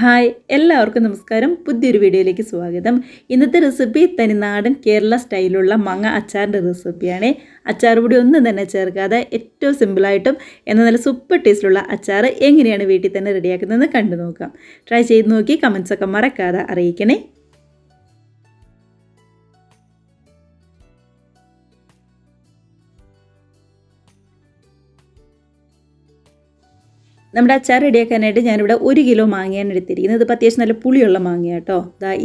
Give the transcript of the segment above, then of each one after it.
Hi എല്ലാവർക്കും നമസ്കാരം. പുതിയൊരു വീഡിയോയിലേക്ക് സ്വാഗതം. ഇന്നത്തെ റെസിപ്പി തനിനാടൻ കേരള സ്റ്റൈലുള്ള മാങ്ങ അച്ചാറിൻ്റെ റെസിപ്പിയാണ്. അച്ചാർ പൊടി ഒന്നും തന്നെ ചേർക്കാതെ ഏറ്റവും സിമ്പിളായിട്ടും എന്നാൽ നല്ല സൂപ്പർ ടേസ്റ്റിലുള്ള അച്ചാർ എങ്ങനെയാണ് വീട്ടിൽ തന്നെ റെഡിയാക്കുന്നതെന്ന് കണ്ടു നോക്കാം. ട്രൈ ചെയ്ത് നോക്കി കമൻസൊക്കെ മറക്കാതെ അറിയിക്കണേ. നമ്മുടെ അച്ചാർ റെഡിയാക്കാനായിട്ട് ഞാനിവിടെ 1 കിലോ മാങ്ങയാണ് എടുത്തിരിക്കുന്നത്. ഇതിപ്പോൾ അത്യാവശ്യം നല്ല പുളിയുള്ള മാങ്ങ കേട്ടോ.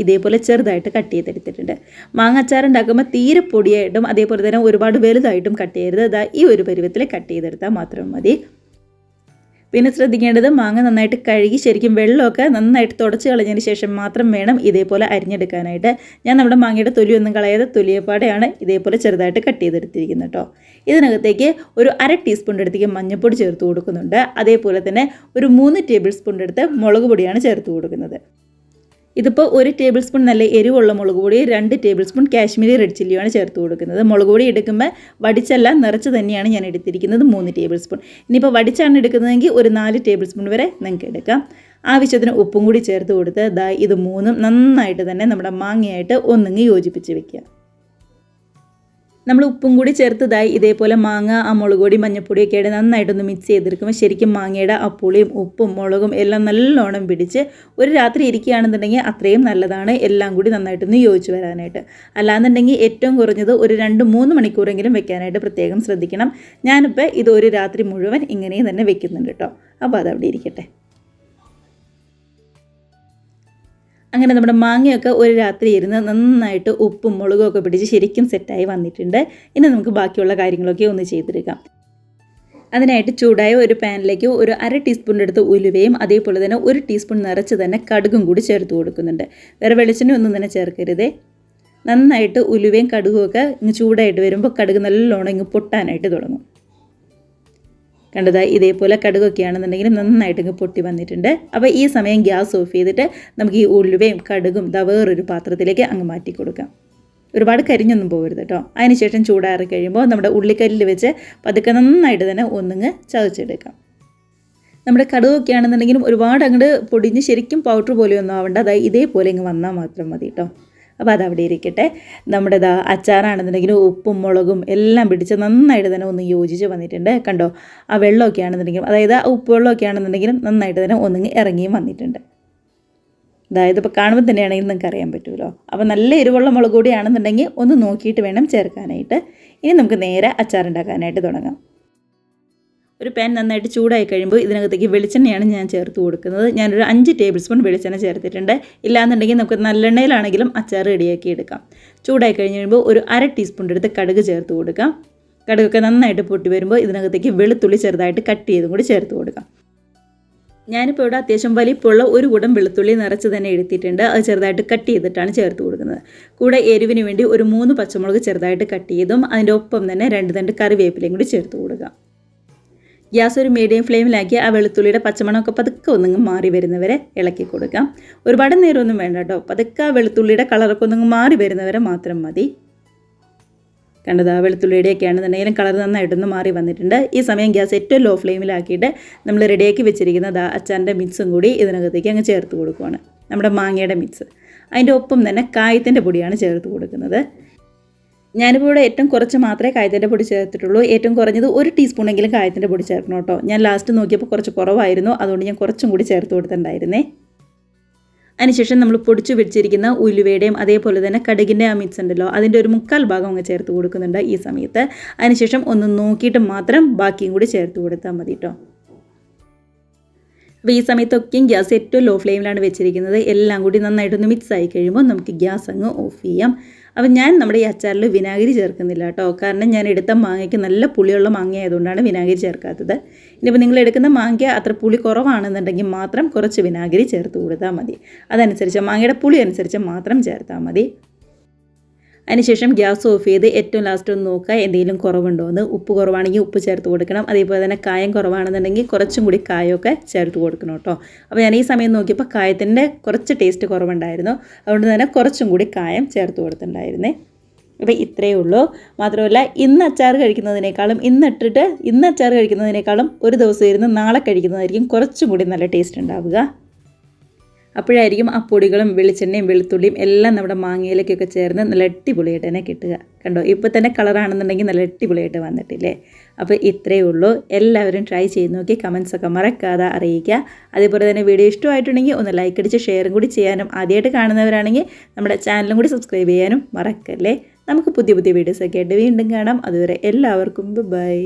ഇതേപോലെ ചെറുതായിട്ട് കട്ട് ചെയ്തെടുത്തിട്ടുണ്ട്. മാങ്ങ അച്ചാർ ഉണ്ടാക്കുമ്പോൾ തീരെ പൊടിയായിട്ടും അതേപോലെ തന്നെ ഒരുപാട് വലുതായിട്ടും കട്ട് ചെയ്യരുത്. ഈ ഒരു പരുവത്തിൽ കട്ട് ചെയ്തെടുത്താൽ മാത്രം മതി. പിന്നെ ശ്രദ്ധിക്കേണ്ടത് മാങ്ങ നന്നായിട്ട് കഴുകി ശരിക്കും വെള്ളമൊക്കെ നന്നായിട്ട് തുടച്ച് കളഞ്ഞതിന് ശേഷം മാത്രം വേണം ഇതേപോലെ അരിഞ്ഞെടുക്കാനായിട്ട്. ഞാൻ നമ്മുടെ മാങ്ങയുടെ തൊലിയൊന്നും കളയാതെ തൊലിയപ്പാടെയാണ് ഇതേപോലെ ചെറുതായിട്ട് കട്ട് ചെയ്തെടുത്തിരിക്കുന്നത് കേട്ടോ. ഇതിനകത്തേക്ക് ഒരു 1/2 ടീസ്പൂണിൻ്റെ അടുത്തേക്ക് മഞ്ഞൾപ്പൊടി ചേർത്ത് കൊടുക്കുന്നുണ്ട്. അതേപോലെ തന്നെ ഒരു 3 ടേബിൾ സ്പൂണിൻ്റെ അടുത്ത് മുളക് പൊടിയാണ് ചേർത്ത് കൊടുക്കുന്നത്. ഇതിപ്പോൾ 1 ടേബിൾ സ്പൂൺ നല്ല എരിവുള്ള മുളക് പൊടി, 2 ടേബിൾ സ്പൂൺ കാശ്മീരി റെഡ് ചില്ലിയാണ് ചേർത്ത് കൊടുക്കുന്നത്. മുളക് പൊടി എടുക്കുമ്പോൾ വടിച്ചല്ല നിറച്ച് തന്നെയാണ് ഞാൻ എടുത്തിരിക്കുന്നത് 3 ടേബിൾ സ്പൂൺ. ഇനിയിപ്പോൾ വടിച്ചാണ് എടുക്കുന്നതെങ്കിൽ ഒരു 4 ടേബിൾ സ്പൂൺ വരെ നിങ്ങൾക്ക് എടുക്കാം. ആവശ്യത്തിന് ഉപ്പും കൂടി ചേർത്ത് കൊടുത്ത് ഇത് മൂന്നും നന്നായിട്ട് തന്നെ നമ്മുടെ മാങ്ങയായിട്ട് ഒന്നിങ്ങി യോജിപ്പിച്ച് വെക്കുക. നമ്മൾ ഉപ്പും കൂടി ചേർത്തതായി ഇതേപോലെ മാങ്ങ മുളക് പൊടി മഞ്ഞൾപ്പൊടിയൊക്കെ ആയിട്ട് നന്നായിട്ടൊന്ന് മിക്സ് ചെയ്തെടുക്കുമ്പോൾ ശരിക്കും മാങ്ങയുടെ പുളിയും ഉപ്പും മുളകും എല്ലാം നല്ലോണം പിടിച്ച് ഒരു രാത്രി ഇരിക്കുകയാണെന്നുണ്ടെങ്കിൽ അത്രയും നല്ലതാണ്. എല്ലാം കൂടി നന്നായിട്ടൊന്ന് യോജിച്ച് വരാനായിട്ട്. അല്ലാന്നുണ്ടെങ്കിൽ ഏറ്റവും കുറഞ്ഞത് ഒരു 2-3 മണിക്കൂറെങ്കിലും വെക്കാനായിട്ട് പ്രത്യേകം ശ്രദ്ധിക്കണം. ഞാനിപ്പോൾ ഇത് ഒരു രാത്രി മുഴുവൻ ഇങ്ങനെ തന്നെ വെക്കുന്നുണ്ട് കേട്ടോ. അപ്പോൾ അതവിടെ ഇരിക്കട്ടെ. അങ്ങനെ നമ്മുടെ മാങ്ങയൊക്കെ ഒരു രാത്രി ഇരുന്ന് നന്നായിട്ട് ഉപ്പും മുളകും ഒക്കെ പിടിച്ച് ശരിക്കും സെറ്റായി വന്നിട്ടുണ്ട്. ഇനി നമുക്ക് ബാക്കിയുള്ള കാര്യങ്ങളൊക്കെ ഒന്ന് ചെയ്തെടുക്കാം. അതിനായിട്ട് ചൂടായ ഒരു പാനിലേക്ക് ഒരു 1/2 ടീസ്പൂണിൻ്റെ അടുത്ത് ഉലുവയും അതേപോലെ തന്നെ 1 ടീസ്പൂൺ നിറച്ച് തന്നെ കടുകും കൂടി ചേർത്ത് കൊടുക്കുന്നുണ്ട്. വേറെ വെളിച്ചെണ്ണ ഒന്നും തന്നെ ചേർക്കരുതേ. നന്നായിട്ട് ഉലുവയും കടുകും ഒക്കെ ഇങ്ങ് ചൂടായിട്ട് വരുമ്പോൾ കടുക് നല്ലോണം ഇങ്ങ് പൊട്ടാനായിട്ട് തുടങ്ങും. കണ്ടതായി ഇതേപോലെ കടുകൊക്കെ ആണെന്നുണ്ടെങ്കിൽ നന്നായിട്ട് ഇങ്ങ് പൊട്ടി വന്നിട്ടുണ്ട്. അപ്പോൾ ഈ സമയം ഗ്യാസ് ഓഫ് ചെയ്തിട്ട് നമുക്ക് ഈ ഉലുവയും കടുകും വേറൊരു പാത്രത്തിലേക്ക് അങ്ങ് മാറ്റി കൊടുക്കാം. ഒരുപാട് കരിഞ്ഞൊന്നും പോകരുത് കേട്ടോ. അതിനുശേഷം ചൂടാറി കഴിയുമ്പോൾ നമ്മുടെ ഉള്ളിക്കല്ലിൽ വെച്ച് പതുക്കെ നന്നായിട്ട് തന്നെ ഒന്നിങ്ങ് ചതച്ചെടുക്കാം. നമ്മുടെ കടുകൊക്കെ ആണെന്നുണ്ടെങ്കിലും ഒരുപാട് അങ്ങോട്ട് പൊടിഞ്ഞ് ശരിക്കും പൗഡർ പോലെയൊന്നും ആവേണ്ട. ഇതേപോലെ ഇങ്ങ് വന്നാൽ മാത്രം മതി കേട്ടോ. അപ്പോൾ അതവിടെ ഇരിക്കട്ടെ. നമ്മുടെ അച്ചാറാണെന്നുണ്ടെങ്കിൽ ഉപ്പും മുളകും എല്ലാം പിടിച്ച് നന്നായിട്ട് തന്നെ ഒന്ന് യോജിച്ച് വന്നിട്ടുണ്ട്. കണ്ടോ, ആ വെള്ളമൊക്കെ ആണെന്നുണ്ടെങ്കിലും അതായത് ഉപ്പ് വെള്ളമൊക്കെ ആണെന്നുണ്ടെങ്കിലും നന്നായിട്ട് തന്നെ ഒന്നിങ്ങ് ഇറങ്ങിയും വന്നിട്ടുണ്ട്. ഇപ്പോൾ കാണുമ്പോൾ തന്നെയാണെങ്കിൽ നിങ്ങൾക്ക് അറിയാൻ പറ്റുമല്ലോ. അപ്പോൾ നല്ല എരിവുള്ള മുളക് പൊടിയാണെന്നുണ്ടെങ്കിൽ ഒന്ന് നോക്കിയിട്ട് വേണം ചേർക്കാനായിട്ട്. ഇനി നമുക്ക് നേരെ അച്ചാറുണ്ടാക്കാനായിട്ട് തുടങ്ങാം. ഒരു പാൻ നന്നായിട്ട് ചൂടായി കഴിയുമ്പോൾ ഇതിനകത്തേക്ക് വെളിച്ചെണ്ണയാണ് ഞാൻ ചേർത്ത് കൊടുക്കുന്നത്. ഞാനൊരു 5 ടേബിൾ സ്പൂൺ വെളിച്ചെണ്ണ ചേർത്തിട്ടുണ്ട്. ഇല്ലാന്നുണ്ടെങ്കിൽ നമുക്ക് നല്ലെണ്ണയിലാണെങ്കിലും അച്ചാർ റെഡിയാക്കി എടുക്കാം. ചൂടായി കഴിഞ്ഞ് കഴിയുമ്പോൾ ഒരു 1/2 ടീസ്പൂണിൻ്റെ അടുത്ത് കടുക് ചേർത്ത് കൊടുക്കാം. കടുകൊക്കെ നന്നായിട്ട് പൊട്ടി വരുമ്പോൾ ഇതിനകത്തേക്ക് വെളുത്തുള്ളി ചെറുതായിട്ട് കട്ട് ചെയ്തും കൂടി ചേർത്ത് കൊടുക്കാം. ഞാനിപ്പോൾ ഇവിടെ അത്യാവശ്യം വലിപ്പമുള്ള ഒരു കുടം വെളുത്തുള്ളി നിറച്ച് തന്നെ എടുത്തിട്ടുണ്ട്. അത് ചെറുതായിട്ട് കട്ട് ചെയ്തിട്ടാണ് ചേർത്ത് കൊടുക്കുന്നത്. കൂടെ എരിവിന് വേണ്ടി ഒരു 3 പച്ചമുളക് ചെറുതായിട്ട് കട്ട് ചെയ്തും അതിൻ്റെ ഒപ്പം തന്നെ 2 തണ്ട് കറിവേപ്പിലയും കൂടി ചേർത്ത് കൊടുക്കുക. ഗ്യാസ് ഒരു മീഡിയം ഫ്ലെയിമിലാക്കി ആ വെളുത്തുള്ളിയുടെ പച്ചമണമൊക്കെ പതുക്കെ ഒന്നിങ്ങ് മാറി വരുന്നവരെ ഇളക്കി കൊടുക്കാം. ഒരുപാട് നേരമൊന്നും വേണ്ട കേട്ടോ. പതുക്കെ ആ വെളുത്തുള്ളിയുടെ കളറൊക്കെ ഒന്നിങ്ങ് മാറി വരുന്നവരെ മാത്രം മതി. കണ്ടത് ആ വെളുത്തുള്ളിയുടെയൊക്കെ ആണെന്നുണ്ടെങ്കിലും കളർ നന്നായിട്ടൊന്ന് മാറി വന്നിട്ടുണ്ട്. ഈ സമയം ഗ്യാസ് ഏറ്റവും ലോ ഫ്ലെയിമിലാക്കിയിട്ട് നമ്മൾ റെഡിയാക്കി വെച്ചിരിക്കുന്ന അച്ചാറിൻ്റെ മിക്സും കൂടി ഇതിനകത്തേക്ക് അങ്ങ് ചേർത്ത് കൊടുക്കുകയാണ്. നമ്മുടെ മാങ്ങയുടെ മിക്സ്. അതിൻ്റെ ഒപ്പം തന്നെ കായത്തിൻ്റെ പൊടിയാണ് ചേർത്ത് കൊടുക്കുന്നത്. ഞാനിപ്പോൾ ഇവിടെ ഏറ്റവും കുറച്ച് മാത്രമേ കായത്തിൻ്റെ പൊടി ചേർത്തിട്ടുള്ളൂ. ഏറ്റവും കുറഞ്ഞത് 1 ടീസ്പൂണെങ്കിലും കായത്തിൻ്റെ പൊടി ചേർക്കണം കേട്ടോ. ഞാൻ ലാസ്റ്റ് നോക്കിയപ്പോൾ കുറച്ച് കുറവായിരുന്നു. അതുകൊണ്ട് ഞാൻ കുറച്ചും കൂടി ചേർത്ത് കൊടുത്തിട്ടുണ്ടായിരുന്നേ. അതിനുശേഷം നമ്മൾ പൊടിച്ചു വെച്ചിരിക്കുന്ന ഉലുവയുടെയും അതേപോലെ തന്നെ കടുകിൻ്റെ ആ മിക്സ് ഉണ്ടല്ലോ അതിൻ്റെ ഒരു 1/4 ഭാഗം അങ്ങ് ചേർത്ത് കൊടുക്കുന്നുണ്ട് ഈ സമയത്ത്. അതിനുശേഷം ഒന്ന് നോക്കിയിട്ട് മാത്രം ബാക്കിയും കൂടി ചേർത്ത് കൊടുത്താൽ മതി കേട്ടോ. അപ്പോൾ ഈ സമയത്തൊക്കെയും ഗ്യാസ് ഏറ്റവും ലോ ഫ്ലെയിമിലാണ് വെച്ചിരിക്കുന്നത്. എല്ലാം കൂടി നന്നായിട്ടൊന്ന് മിക്സ് ആയി കഴിയുമ്പോൾ നമുക്ക് ഗ്യാസ് അങ്ങ് ഓഫ് ചെയ്യാം. അപ്പോൾ ഞാൻ നമ്മുടെ ഈ അച്ചാറിൽ വിനാഗിരി ചേർക്കുന്നില്ല കേട്ടോ. കാരണം ഞാൻ എടുത്ത മാങ്ങയ്ക്ക് നല്ല പുളിയുള്ള മാങ്ങ ആയതുകൊണ്ടാണ് വിനാഗിരി ചേർക്കാത്തത്. ഇനിയിപ്പോൾ നിങ്ങൾ എടുക്കുന്ന മാങ്ങ അത്ര പുളി കുറവാണെന്നുണ്ടെങ്കിൽ മാത്രം കുറച്ച് വിനാഗിരി ചേർത്ത് കൊടുത്താൽ മതി. അതനുസരിച്ച് മാങ്ങയുടെ പുളി അനുസരിച്ച് മാത്രം ചേർത്താൽ മതി. അതിനുശേഷം ഗ്യാസ് ഓഫ് ചെയ്ത് ഏറ്റവും ലാസ്റ്റ് ഒന്ന് നോക്കുക എന്തെങ്കിലും കുറവുണ്ടോ എന്ന്. ഉപ്പ് കുറവാണെങ്കിൽ ഉപ്പ് ചേർത്ത് കൊടുക്കണം. അതേപോലെ തന്നെ കായം കുറവാണെന്നുണ്ടെങ്കിൽ കുറച്ചും കൂടി കായമൊക്കെ ചേർത്ത് കൊടുക്കണം കേട്ടോ. അപ്പോൾ ഞാൻ ഈ സമയം നോക്കിയപ്പോൾ കായത്തിൻ്റെ കുറച്ച് ടേസ്റ്റ് കുറവുണ്ടായിരുന്നു. അതുകൊണ്ട് തന്നെ കുറച്ചും കൂടി കായം ചേർത്ത് കൊടുത്തിട്ടുണ്ടായിരുന്നേ. അപ്പോൾ ഇത്രയേ ഉള്ളൂ. മാത്രമല്ല ഇന്ന് അച്ചാർ കഴിക്കുന്നതിനേക്കാളും ഇന്ന് അച്ചാർ കഴിക്കുന്നതിനേക്കാളും ഒരു ദിവസം ഇരുന്ന് നാളെ കഴിക്കുന്നതായിരിക്കും കുറച്ചും കൂടി നല്ല ടേസ്റ്റ് ഉണ്ടാവുക. അപ്പോഴായിരിക്കും ആ പൊടികളും വെളിച്ചെണ്ണയും വെളുത്തുള്ളിയും എല്ലാം നമ്മുടെ മാങ്ങയിലേക്കൊക്കെ ചേർന്ന് നല്ല അടിപൊളിയായിട്ട് തന്നെ കിട്ടുക. കണ്ടോ, ഇപ്പോൾ തന്നെ കളറാണെന്നുണ്ടെങ്കിൽ നല്ല അടിപൊളിയായിട്ട് വന്നിട്ടില്ലേ. അപ്പോൾ ഇത്രയേ ഉള്ളൂ. എല്ലാവരും ട്രൈ ചെയ്ത് നോക്കി കമൻസൊക്കെ മറക്കാതെ അറിയിക്കുക. അതേപോലെ തന്നെ വീഡിയോ ഇഷ്ടമായിട്ടുണ്ടെങ്കിൽ ഒന്ന് ലൈക്ക് അടിച്ച് ഷെയറും കൂടി ചെയ്യാനും, ആദ്യമായിട്ട് കാണുന്നവരാണെങ്കിൽ നമ്മുടെ ചാനലും കൂടി സബ്സ്ക്രൈബ് ചെയ്യാനും മറക്കല്ലേ. നമുക്ക് പുതിയ പുതിയ വീഡിയോസൊക്കെ ആയിട്ട് വീണ്ടും കാണാം. അതുവരെ എല്ലാവർക്കും ബൈ.